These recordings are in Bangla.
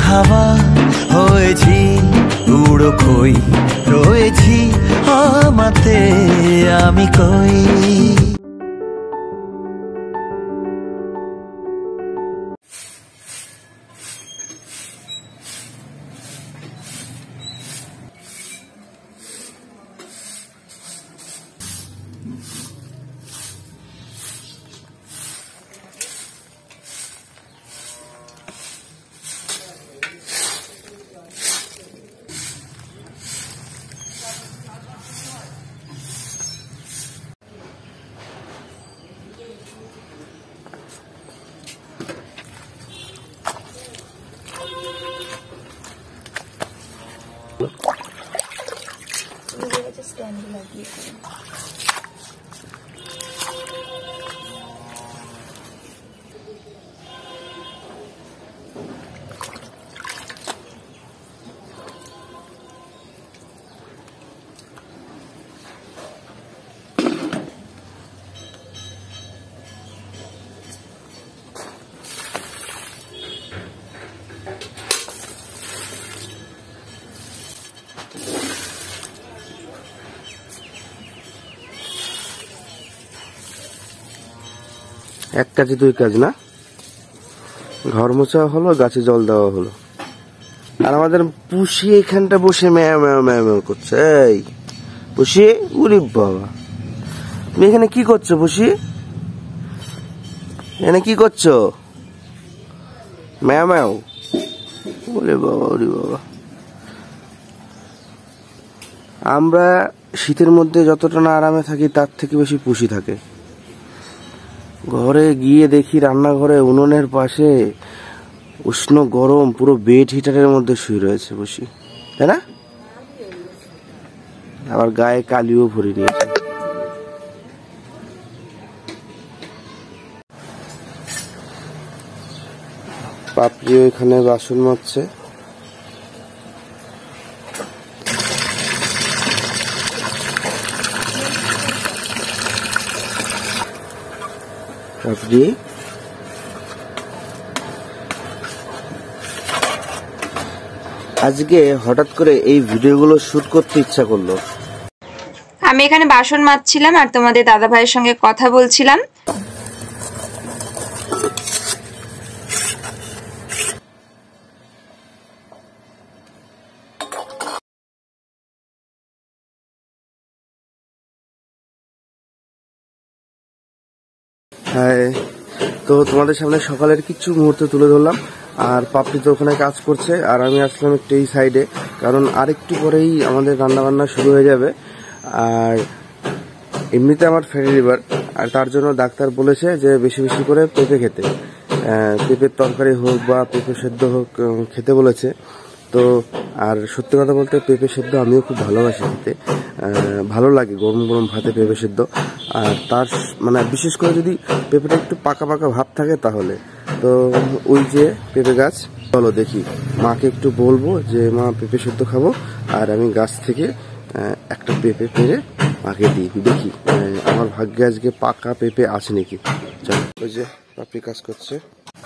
হাওয়া হয়েছি, উড়ো কই রয়েছি আমাতে আমি কই। এক কাজে দুই কাজ না, ঘর মোছা হলো, গাছে জল দেওয়া হলো, আর আমাদের পুষি এখানটা বসে ম্যাও ম্যাও ম্যাও ম্যাও করছে। এই পুষি, উরি বাবা, তুমি এখানে কি করছো? পুষি এখানে কি করছো? ম্যাও ম্যাও, ওরে বাবা ওরে বাবা। আমরা শীতের মধ্যে যতটা না আরামে থাকি তার থেকে বেশি পুষি থাকে। ঘরে গিয়ে দেখি রান্নাঘরে উনুনের পাশে উষ্ণ গরম পুরো বেড হিটারের মধ্যে শুয়ে রয়েছে বসি, তাই না? আবার গায়ে কালিও ভরে নিয়েছে। পাপড়িও এখানে বাসন মাজছে। পাপড়ি আজকে হঠাৎ করে এই ভিডিওগুলো শুট করতে ইচ্ছা করলো। আমি এখানে বাসন মাজছিলাম আর তোমাদের দাদা ভাইয়ের সঙ্গে কথা বলছিলাম। হ্যাঁ, তো তোমাদের সামনে সকালের কিছু মুহূর্ত তুলে ধরলাম। আর পাপড়ি তো ওখানে কাজ করছে, আর আমি আসলাম একটু এই সাইডে, কারণ আরেকটু পরেই আমাদের রান্না বান্না শুরু হয়ে যাবে। আর এমনিতে আমার ফ্যাটি লিভার, আর তার জন্য ডাক্তার বলেছে যে বেশি বেশি করে পেঁপে খেতে, পেঁপের তরকারি হোক বা পেঁপে সেদ্ধ হোক খেতে বলেছে। তো আর সত্যি কথা বলতে পেঁপে সেদ্ধ আমিও খুব ভালোবাসি খেতে, ভালো লাগে গরম গরম ভাতে পেঁপে সেদ্ধ। আর তার মানে বিশেষ করে যদি পেঁপেটা একটু পাকা পাকা ভাব থাকে তাহলে। তো ওই যে পেঁপে গাছ, চলো দেখি মাকে একটু বলবো যে মা পেঁপে সেদ্ধ খাবো, আর আমি গাছ থেকে একটা পেঁপে পেরে মাকে দিই, দেখি আমার ভাগ্যে আজকে পাকা পেঁপে আছে নাকি। চলো, ওই যে পাপড়ি কাজ করছে।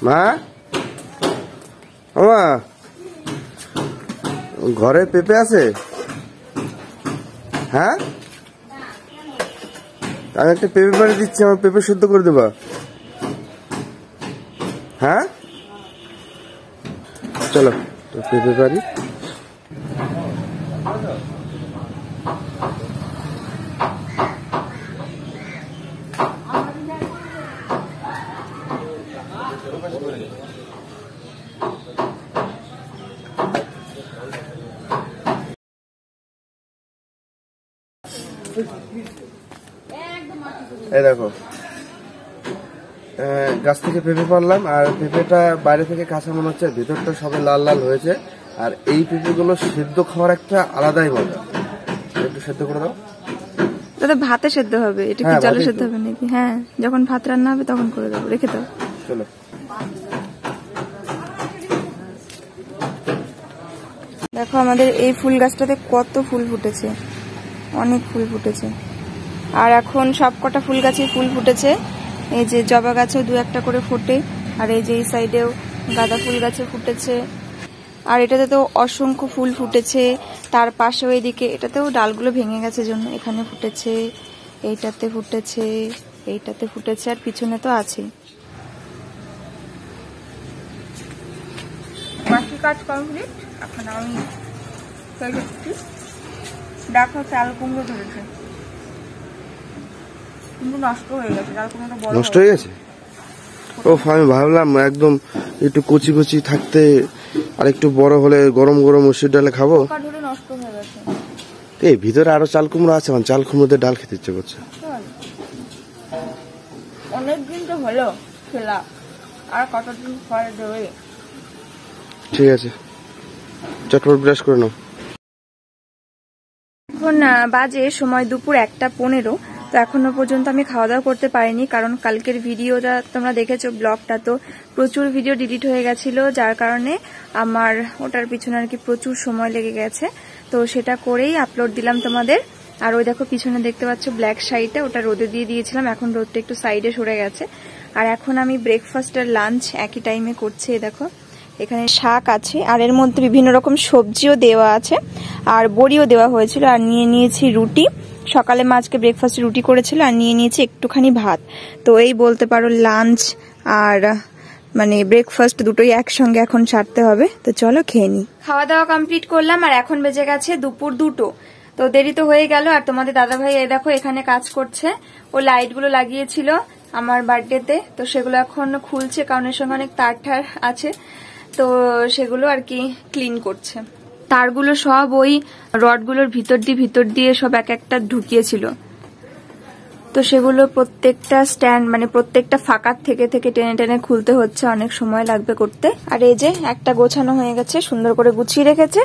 মা, ও মা, ঘরে পেঁপে আছে? হ্যাঁ, আমি একটা পেঁপে পাড়ি দিচ্ছি, আমার পেঁপে শুদ্ধ করে দেবা? হ্যাঁ চলো, তো পেঁপে পাড়ি। এই দেখো, গাছ থেকে পেঁপে পারলাম, আর পেঁপেটা বাইরে থেকে কাঁচা মনে হচ্ছে, ভিতরটা সবে লাল লাল হয়েছে। আর এই পেঁপেগুলো সেদ্ধ খাওয়ার একটা আলাদাই মজা। একটু সেদ্ধ করে দাও দাদা। ভাতে সেদ্ধ হবে, এটা কি জলে সেদ্ধ হবে নাকি? হ্যাঁ, যখন ভাত রান্না হবে তখন করে দেবো, রেখে দাও। চলো, দেখো আমাদের এই ফুল গাছটাতে কত ফুল ফুটেছে, অনেক ফুল ফুটেছে। আর এখন সব কটা ফুল গাছে ফুল ফুটেছে। এই যে জবা গাছেও দু একটা করে ফোটে, আর এই যে এই সাইডেও গাঁদা ফুল গাছে ফুটেছে। আর এটাতে তো অসংখ্য ফুল ফুটেছে। তার পাশেও এদিকে এটাতেও ডালগুলো ভেঙে গেছে জন্য এখানে ফুটেছে, এইটাতে ফুটেছে, এইটাতে ফুটেছে, আর পিছনে তো আছে। বাকি কাজ কমপ্লিট। এখন আমি দেখো চাল কুমড়ো ধরেছে, কিন্তু নষ্ট হয়ে গেছে। চাল কুমড়োটা বড় নষ্ট হয়ে গেছে। ও আমি ভাবলাম একদম একটু কচি কচি থাকতে আর একটু বড় হলে গরম গরম মসুর ডালে খাবো। নষ্ট হয়ে গেছে। এই ভিতরে আরো চাল কুমড়ো আছে, মানে চাল কুমড়োতে ডাল খেতে ইচ্ছে করছে। অনেকদিন তো হলো খেলা, আর কতদিন পরে দেবে। ঠিক আছে, চটপট ব্রাশ করে নাও। এখন বাজে সময় দুপুর 1:15। তো এখনো পর্যন্ত আমি খাওয়া দাওয়া করতে পারিনি, কারণ কালকের ভিডিওটা তোমরা দেখেছো, ব্লগটা তো প্রচুর ভিডিও ডিলিট হয়ে গেছিল, যার কারণে আমার ওটার পিছনে আর কি প্রচুর সময় লেগে গেছে। তো সেটা করেই আপলোড দিলাম তোমাদের। আর ওই দেখো পিছনে দেখতে পাচ্ছ ব্ল্যাক শাড়িটা, ওটা রোদে দিয়ে দিয়েছিলাম, এখন রোদটা একটু সাইডে সরে গেছে। আর এখন আমি ব্রেকফাস্ট আর লাঞ্চ একই টাইমে করছি। দেখো এখানে শাক আছে, আর এর মধ্যে বিভিন্ন রকম সবজিও দেওয়া আছে, আর বড়িও দেওয়া হয়েছিল। আর নিয়ে নিয়েছি রুটি, সকালে মাছকে ব্রেকফাস্টে রুটি করেছিল, আর নিয়ে নিয়েছি একটুখানি ভাত। তো এই বলতে পারো লাঞ্চ আর মানে ব্রেকফাস্ট দুটোই একসঙ্গে এখন সারতে হবে। তো চলো খেয়ে নি। খাওয়া দাওয়া কমপ্লিট করলাম, আর এখন বেজে গেছে দুপুর 2টো। তো দেরি তো হয়ে গেল। আর তোমাদের দাদাভাই এই দেখো এখানে কাজ করছে, ও লাইটগুলো লাগিয়েছিল আমার বার্থডেতে, তো সেগুলো এখন খুলছে, কারণ এর সঙ্গে অনেক তার ঠার আছে, তো সেগুলো আর কি ক্লিন করছে। তারগুলো সব ওই রডগুলোর ভিতর দিয়ে সব এক একটা ঢুকিয়েছিল, তো সেগুলো প্রত্যেকটা স্ট্যান্ড মানে প্রত্যেকটা ফাঁকার থেকে টেনে টেনে খুলতে হচ্ছে, অনেক সময় লাগবে করতে। আর এই যে একটা গোছানো হয়ে গেছে, সুন্দর করে গুছিয়ে রেখেছে।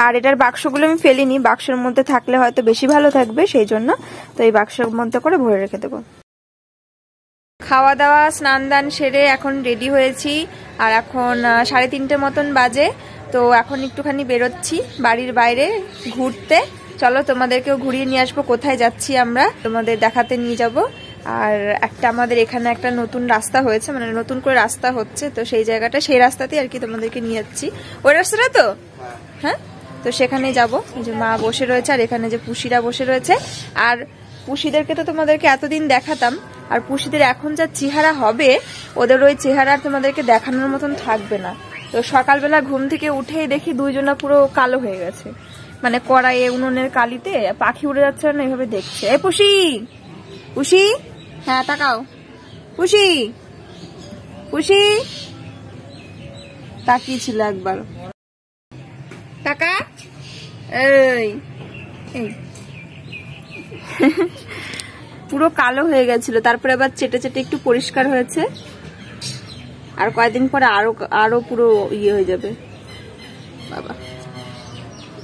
আর এটার বাক্সগুলো আমি ফেলিনি, বাক্সের মধ্যে থাকলে হয়তো বেশি ভালো থাকবে, সেই জন্য তো এই বাক্সের মধ্যে করে ভরে রেখে দেবো। খাওয়া দাওয়া স্নান দান সেরে এখন রেডি হয়েছি, আর এখন 3:30 মতন বাজে। তো এখন একটুখানি বেরোচ্ছি বাড়ির বাইরে ঘুরতে। চলো তোমাদেরকেও ঘুরিয়ে নিয়ে আসবো, কোথায় যাচ্ছি আমরা তোমাদের দেখাতে নিয়ে যাব। আর একটা আমাদের এখানে একটা নতুন রাস্তা হয়েছে, মানে নতুন করে রাস্তা হচ্ছে, তো সেই জায়গাটা সেই রাস্তাতে আর কি তোমাদেরকে নিয়ে যাচ্ছি। ওই রাস্তাটা তো হ্যাঁ, তো সেখানে যাব। এই যে মা বসে রয়েছে, আর এখানে যে পুষিরা বসে রয়েছে। আর পুষিদেরকে তো তোমাদেরকে এতদিন দেখাতাম, আর পুষিদের এখন যা চেহারা হবে, ওদের ওই চেহারা তোমাদেরকে দেখানোর মতন থাকবে না। তো সকালবেলা ঘুম থেকে উঠেই দেখি দুইজনা পুরো কালো হয়ে গেছে, মানে কড়াইয়ে উনুনের কালিতে পাখি উড়ে যাচ্ছে না, এইভাবে দেখছে। এ পুষি, পুষি, হ্যাঁ তাকাও, পুষি, পুষি, তাকিয়েছিল একবার, টাকা, এই পুরো কালো হয়ে গেছিল, তারপরে আবার চেটে চেটে একটু পরিষ্কার হয়েছে। আর কয়েকদিন পরে আরো পুরো ইয়ে হয়ে যাবে। বাবা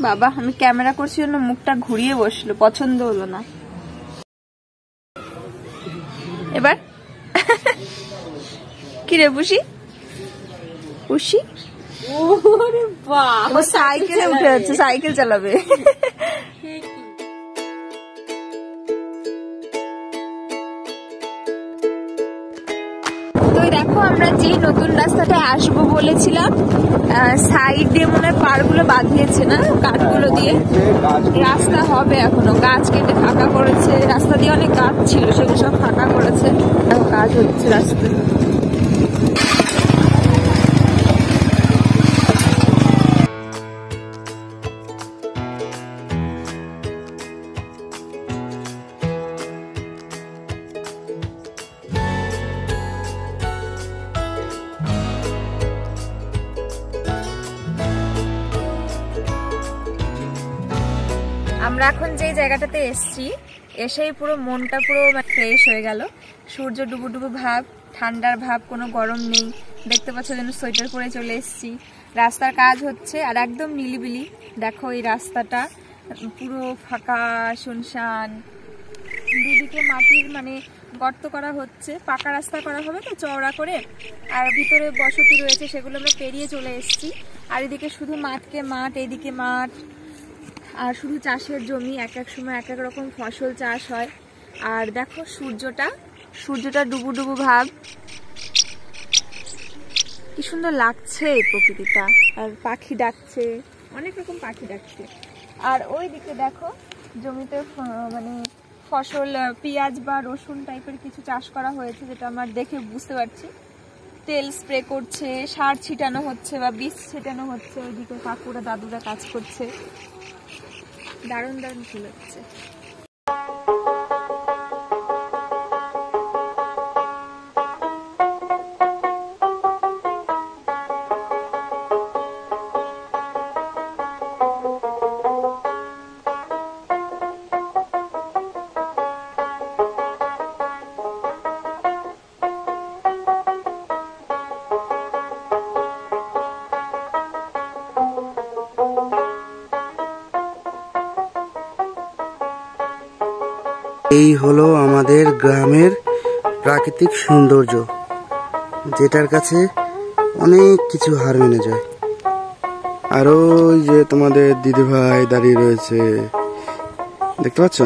বাবা, আমি ক্যামেরা করছি জন্য মুখটা ঘুরিয়ে বসলো, পছন্দ হলো না। এবার কি রে পুষি, পুষি ও সাইকেলে উঠে যাচ্ছে, সাইকেল চালাবে। দেখো আমরা যে নতুন রাস্তাটা আসবো বলেছিলাম, সাইড দিয়ে মনে হয় পাড়গুলো বাঁধিয়েছে না কাঠগুলো দিয়ে, রাস্তা হবে এখনো, গাছ কেটে ফাঁকা করেছে। রাস্তা দিয়ে অনেক গাছ ছিল, সেগুলো সব ফাঁকা করেছে, কাজ হচ্ছে রাস্তা। আমরা এখন যে জায়গাটাতে এসছি, এসেই পুরো মনটা পুরো ফ্রেশ হয়ে গেল। সূর্য ডুবু ডুবু ভাব, ঠান্ডার ভাব, কোনো গরম নেই। দেখতে পাচ্ছ যেন সোয়েটার পরে চলে এসছি। রাস্তার কাজ হচ্ছে, আর একদম নিলিবিলি। দেখো এই রাস্তাটা পুরো ফাঁকা শুনশান, দুদিকে মাটির মানে গর্ত করা হচ্ছে, পাকা রাস্তা করা হবে তো চওড়া করে। আর ভিতরে বসতি রয়েছে, সেগুলো আমরা পেরিয়ে চলে এসছি। আর এদিকে শুধু মাঠকে মাঠ, এদিকে মাঠ, আর শুধু চাষের জমি, এক এক সময় এক এক রকম ফসল চাষ হয়। আর দেখো সূর্যটা ডুবু ডুবু ভাব, কি সুন্দর লাগছে এই প্রকৃতিটা, আর পাখি ডাকছে, অনেক রকম পাখি ডাকছে। আর ওই দিকে দেখো জমিতে মানে ফসল পেঁয়াজ বা রসুন টাইপের কিছু চাষ করা হয়েছে, যেটা আমার দেখে বুঝতে পারছি। তেল স্প্রে করছে, সার ছিটানো হচ্ছে বা বীজ ছিটানো হচ্ছে। ওইদিকে কাকুরা দাদুরা কাজ করছে, দারুণ দারুণ ফুল হচ্ছে। এই হলো আমাদের গ্রামের প্রাকৃতিক সৌন্দর্য, যেটার কাছে অনেক কিছু হার মেনে যায়। আর ওই যে তোমাদের দিদিভাই দাঁড়িয়ে রয়েছে, দেখতে পাচ্ছ?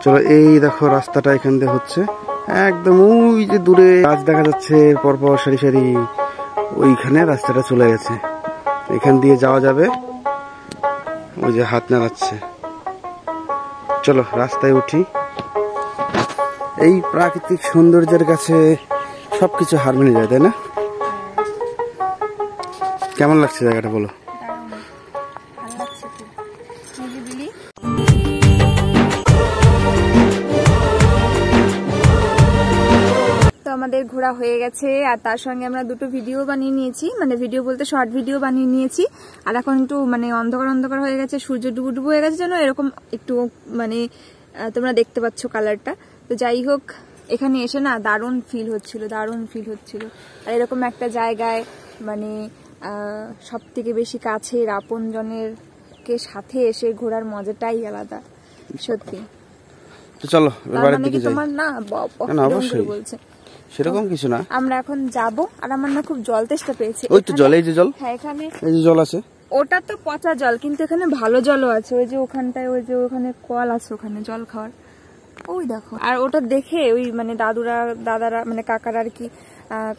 চলো, এই দেখো রাস্তাটা এখান দিয়ে হচ্ছে একদম, ওই যে দূরে গাছ দেখা যাচ্ছে পরপর সারি সারি, ওইখানে রাস্তাটা চলে গেছে। এখান দিয়ে যাওয়া যাবে। ওই যে হাত নাড়াচ্ছে। চলো রাস্তায় উঠি। এই প্রাকৃতিক সৌন্দর্যের কাছে সবকিছু হার মেনে যায়, তাই না? কেমন লাগছে জায়গাটা বলো? আমাদের ঘোরা হয়ে গেছে, আর তার সঙ্গে আমরা দুটো ভিডিও বানিয়ে নিয়েছি, মানে ভিডিও বলতে শর্ট ভিডিও বানিয়ে নিয়েছি। আর এখন একটু মানে অন্ধকার অন্ধকার হয়ে গেছে, সূর্য ডুবু ডুবু হয়ে গেছে, যেন এরকম একটু মানে তোমরা দেখতে পাচ্ছ কালারটা। তো যাই হোক, এখানে এসে না দারুণ ফিল হচ্ছিল, দারুণ ফিল হচ্ছিল। আর এরকম একটা জায়গায় মানে সব থেকে বেশি কাছের আপন জনের কে সাথে এসে ঘোরার মজাটাই আলাদা, সত্যি। তো চলো এবারে দিকে যাই। তোমার না অবশ্যই বলছে সেরকম কিছু না, আমরা এখন যাব। আর আমার না খুব জল তেষ্টা পেয়েছে। ওই তো জল, এই যে জল, হ্যাঁ এখানে এই যে জল আছে। ওটা তো পচা জল, কিন্তু এখানে ভালো জলও আছে। ওই যে ওখানটায়, ওই যে ওখানে কল আছে, ওখানে জল খাওয়ার, ওই দেখো। আর ওটা দেখে ওই মানে দাদারা মানে কাকারা আর কি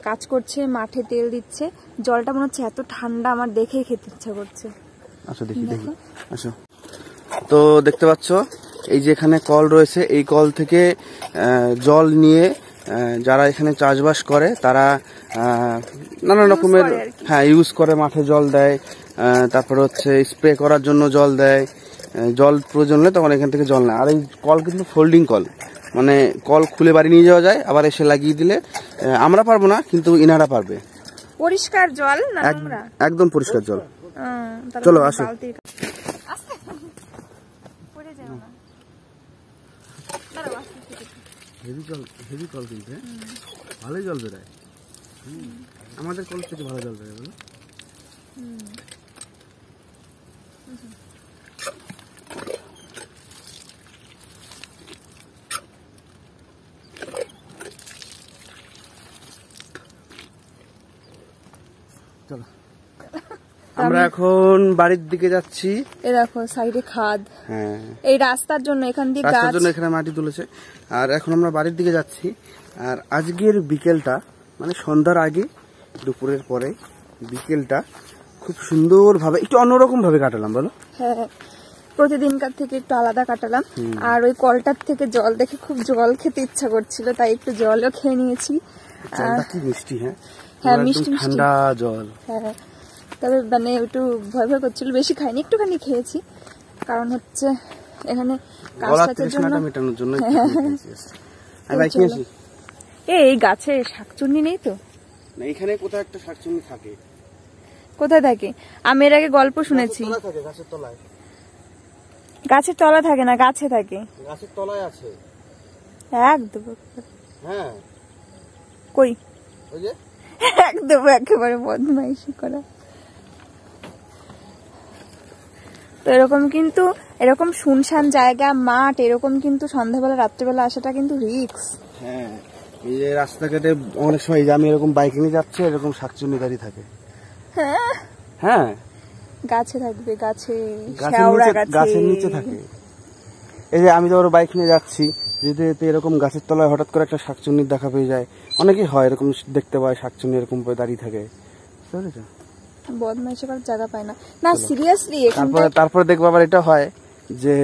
কাজ করছে, মাঠে তেল দিচ্ছে। জলটা মনে হচ্ছে এত ঠান্ডা, আমার দেখেই খেতে ইচ্ছা করছে। আসো দেখি দেখি, আসো। তো দেখতে পাচ্ছ এই যে এখানে কল রয়েছে, এই কল থেকে জল নিয়ে যারা এখানে চাষবাস করে তারা নানা রকমের ইউজ করে, মাঠে জল দেয়, তারপরে হচ্ছে স্প্রে করার জন্য জল দেয়। জল প্রয়োজন হলে তখন এখান থেকে জল নেয়। আর এই কল কিন্তু ফোল্ডিং কল, মানে কল খুলে বাড়ি নিয়ে যাওয়া যায়, আবার এসে লাগিয়ে দিলে আমরা পারবো না, কিন্তু ইনারা পারবে। পরিষ্কার জল না, একদম পরিষ্কার জল। চলো আসো। হেভি কল কিন্তু ভালোই জল বেরোয়, আমাদের কল থেকে ভালো জল বেরোয় বলো। চলো আমরা এখন বাড়ির দিকে যাচ্ছি। এই দেখো সাইডে খাদ, হ্যাঁ এই রাস্তার জন্য এখান দিয়ে রাস্তার জন্য এখানে মাটি তুলেছে। আর এখন আমরা বাড়ির দিকে যাচ্ছি। আর আজকের বিকেলটা মানে সন্ধ্যার আগে, দুপুরের পরে বিকেলটা খুব সুন্দর ভাবে, একটু অন্যরকম ভাবে কাটালাম বলো। হ্যাঁ, প্রতিদিনকার থেকে একটু আলাদা কাটালাম। আর ওই কলটার থেকে জল দেখে খুব জল খেতে ইচ্ছা করছিল, তাই একটু জলও খেয়ে নিয়েছি। জলটা কি মিষ্টি! হ্যাঁ মিষ্টি ঠান্ডা জল। হ্যাঁ, তবে মানে একটু ভয় ভয় করছিল, বেশি খাইনি, একটুখানি খেয়েছি। কারণ হচ্ছে এখানে মেটানোর জন্য। এই গাছে শাকচুন্নি নেই তো? এখানে কোথাও একটা শাকচুন্নি থাকে। কোথায় থাকে? আমি এর আগে গল্প শুনেছি। গাছের তলায়। গাছের তলা থাকে না, গাছে থাকে। গাছের তলায় আছে একদম। হ্যাঁ কই? ওই যে একদম একেবারে বদমাইশি করা। তো এরকম কিন্তু এরকম শুনশান জায়গা, মাঠ, এরকম কিন্তু সন্ধ্যাবেলা রাত্রেবেলা আসাটা কিন্তু রিস্ক। হ্যাঁ, এই যে রাস্তাঘাটে অনেক সময় আমি এরকম বাইক নিয়ে যাচ্ছি, এরকম শাকচুন্নি দাঁড়িয়ে থাকে। হ্যাঁ হ্যাঁ, গাছে থাকবে, গাছে গাছের নিচে থাকে। এই যে আমি তো ওর বাইক নিয়ে যাচ্ছি, যদি এরকম গাছের তলায় হঠাৎ করে একটা শাকচুন্নির দেখা পেয়ে যায়, অনেকেই হয় এরকম দেখতে পায় শাকচুন্নি এরকম দাঁড়িয়ে থাকে, বুঝতে বদমাইশি করার জায়গা পায় না। না সিরিয়াসলি তারপরে দেখবো আবার এটা হয় যে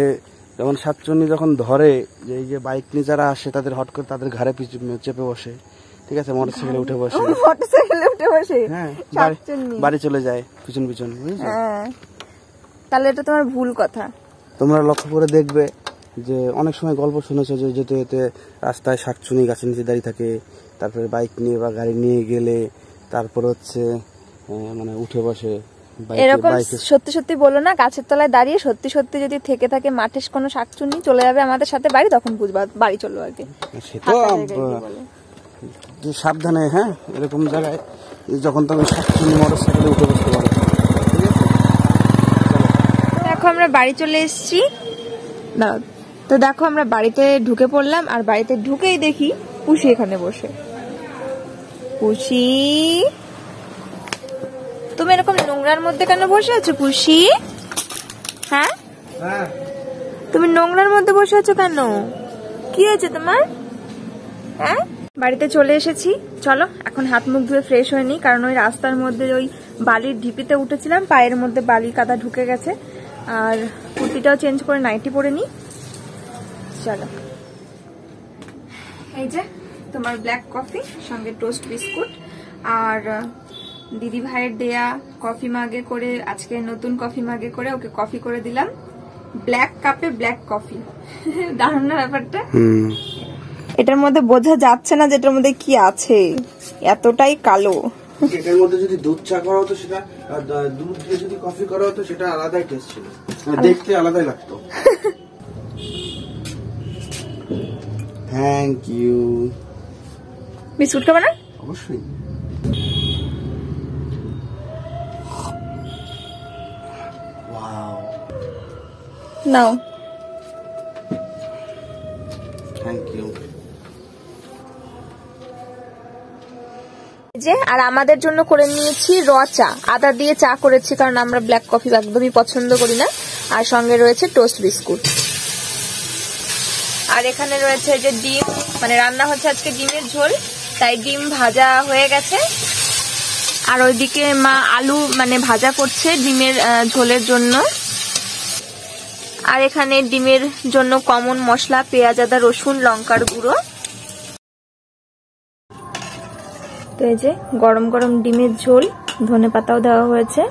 যেমন শাকচুন্নি যখন ধরে, যে এই যে বাইক নিয়ে যারা আসে তাদের হট করে তাদের ঘাড়ে চেপে বসে, ঠিক আছে, মোটরসাইকেলে উঠে বসে, হ্যাঁ বাড়ি চলে যায় পিছন পিছন, বুঝেছো? তাহলে এটা তোমার ভুল কথা। তোমরা লক্ষ্য করে দেখবে যে অনেক সময় গল্প শুনেছো যে যেতে যেতে রাস্তায় শাকচুন্নি গাছের নিচে দাঁড়িয়ে থাকে, তারপরে বাইক নিয়ে বা গাড়ি নিয়ে গেলে তারপর হচ্ছে মানে উঠে বসে। এরকম সত্যি সত্যি বলো না, গাছের তলায় দাঁড়িয়ে সত্যি সত্যি যদি থেকে থাকে মাঠে কোনো শাকচুন্নি চলে যাবে আমাদের সাথে বাড়ি, তখন বুঝবা বাড়ি চলবো আর কি। সাবধানে, হ্যাঁ, এরকম জায়গায় যখন তখন শাকচুন্নি মোটরসাইকেলে উঠে বসতে পারো। দেখো আমরা বাড়ি চলে এসেছি, তো দেখো আমরা বাড়িতে ঢুকে পড়লাম, আর বাড়িতে ঢুকেই দেখি পুষি এখানে বসে। পুষি, তুমি এরকম নোংরার মধ্যে কেন বসে আছো পুষি? হ্যাঁ, তুমি নোংরার মধ্যে বসে আছো কেন? কি হয়েছে তোমার? হ্যাঁ, বাড়িতে চলে এসেছি, চলো এখন হাত মুখ ধুয়ে ফ্রেশ হয়ে নি, কারণ ওই রাস্তার মধ্যে ওই বালির ঢিপিতে উঠেছিলাম, পায়ের মধ্যে বালি কাদা ঢুকে গেছে, আর কুর্তিটাও চেঞ্জ করে নাইটি পরে নি। চলো, এই যে তোমার ব্ল্যাক কফি সঙ্গে টোস্ট বিস্কুট, আর দিদি ভাইয়ের দেয়া কফি মাগে করে, আজকে নতুন কফি মাগে করে ওকে কফি করে দিলাম, ব্ল্যাক কাপে ব্ল্যাক কফি। দারুণ না ব্যাপারটা? এটার মধ্যে বোঝা যাচ্ছে না যেটার মধ্যে কি আছে, এতটাই কালো। এটার মধ্যে যদি দুধ চা করা হতো সেটা, দুধ দিয়ে যদি কফি করা হতো সেটা আলাদাই টেস্ট ছিল, দেখতে আলাদাই লাগতো। Thank you. বিস্কুট খাবে না? অবশ্যই। নাও। Thank you. যে আর আমাদের জন্য করে নিয়েছি র চা, আদা দিয়ে চা করেছি, কারণ আমরা ব্ল্যাক কফি একদমই পছন্দ করি না, আর সঙ্গে রয়েছে টোস্ট বিস্কুট। আর এখানে রয়েছে যে ডিম, মানে রান্না হচ্ছে আজকে ডিমের ঝোল, তাই ডিম ভাজা হয়ে গেছে, আর ওইদিকে মা আলু মানে ভাজা করছে ডিমের ঝোলের জন্য। আর এখানে ডিমের জন্য কমন মশলা পেঁয়াজ আদা রসুন লঙ্কার গুঁড়ো। তো এই যে গরম গরম ডিমের ঝোল, ধনেপাতাও দেওয়া হয়েছে।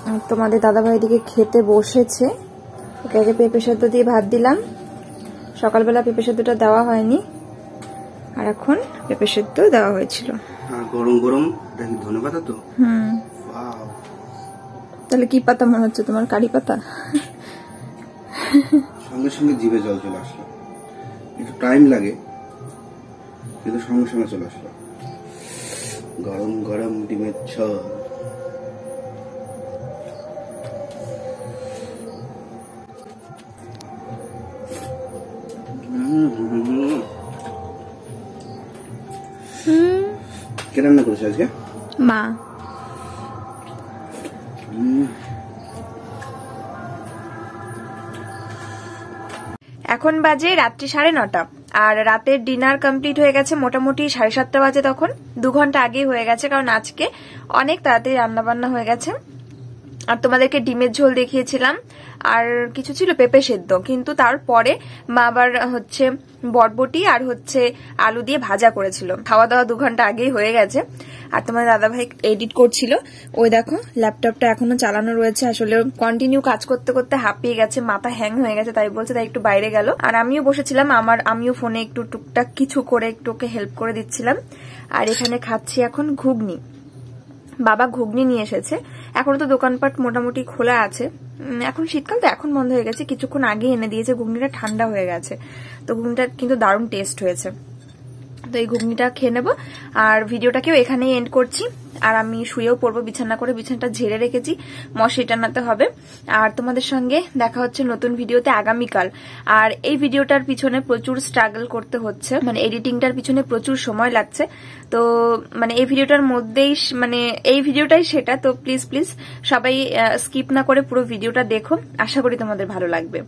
আর তোমাদের দাদাভাই দিকে খেতে বসেছে, ওকে আগে পেঁপে সেদ্ধ দিয়ে ভাত দিলাম, সকালবেলা পেঁপে সেদ্ধটা দেওয়া হয়নি, আর এখন পেঁপে সেদ্ধ দেওয়া হয়েছিল। গরম গরম ধনেপাতা তো। তাহলে কি পাতা মনে হচ্ছে তোমার? কারি পাতা? সঙ্গে সঙ্গে জিভে জল চলে আসলো, একটু টাইম লাগে কিন্তু সঙ্গে সঙ্গে চলে আসলো। গরম গরম ডিমের ঝোল। কে রান্না করেছে আজকে? মা। এখন বাজে রাত্রি 9:30, আর রাতের ডিনার কমপ্লিট হয়ে গেছে মোটামুটি 7:30 বাজে, তখন 2 ঘন্টা আগেই হয়ে গেছে, কারণ আজকে অনেক তাড়াতাড়ি রান্না বান্না হয়ে গেছে। আর তোমাদেরকে ডিমের ঝোল দেখিয়েছিলাম, আর কিছু ছিল পেঁপে সেদ্ধ, কিন্তু তারপরে মা আবার হচ্ছে বটবটি আর হচ্ছে আলু দিয়ে ভাজা করেছিল। খাওয়া দাওয়া 2 ঘন্টা আগেই হয়ে গেছে। আর তোমার দাদাভাই এডিট করছিল, ওই দেখো ল্যাপটপটা এখনো চালানো রয়েছে, আসলে কন্টিনিউ কাজ করতে করতে হাঁপিয়ে গেছে, মাথা হ্যাং হয়ে গেছে, তাই বলছে, তাই একটু বাইরে গেল। আর আমিও বসেছিলাম, আমিও ফোনে একটু টুকটাক কিছু করে একটু ওকে হেল্প করে দিচ্ছিলাম। আর এখানে খাচ্ছি এখন ঘুগনি, বাবা ঘুগনি নিয়ে এসেছে। এখনো তো দোকানপাট মোটামুটি খোলা আছে, এখন শীতকাল তো এখন বন্ধ হয়ে গেছে, কিছুক্ষণ আগে এনে দিয়েছে, ঘুগনিটা ঠান্ডা হয়ে গেছে, তো ঘুগনিটা কিন্তু দারুণ টেস্ট হয়েছে। তো এই ঘুগনিটা খেয়ে নেবো আর ভিডিওটাকেও এখানেই এন্ড করছি। আর আমি শুয়েও পড়বো, বিছানা করে, বিছানাটা ঝেড়ে রেখেছি, মশারি টানাতে হবে। আর তোমাদের সঙ্গে দেখা হচ্ছে নতুন ভিডিওতে আগামীকাল। আর এই ভিডিওটার পিছনে প্রচুর স্ট্রাগল করতে হচ্ছে, মানে এডিটিংটার পিছনে প্রচুর সময় লাগছে। তো মানে এই ভিডিওটার মধ্যেই মানে এই ভিডিওটাই সেটা। তো প্লিজ প্লিজ সবাই স্কিপ না করে পুরো ভিডিওটা দেখো, আশা করি তোমাদের ভালো লাগবে।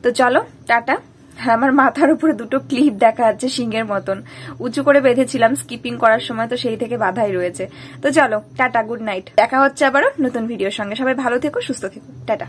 তো চলো টাটা। আমার মাথার উপরে দুটো ক্লিপ দেখা যাচ্ছে সিংহের মতন, উঁচু করে বেঁধেছিলাম স্কিপিং করার সময়, তো সেই থেকে বাধাই রয়েছে। তো চলো টাটা, গুড নাইট, দেখা হচ্ছে আবারও নতুন ভিডিওর সঙ্গে। সবাই ভালো থেকো, সুস্থ থেকো, টাটা।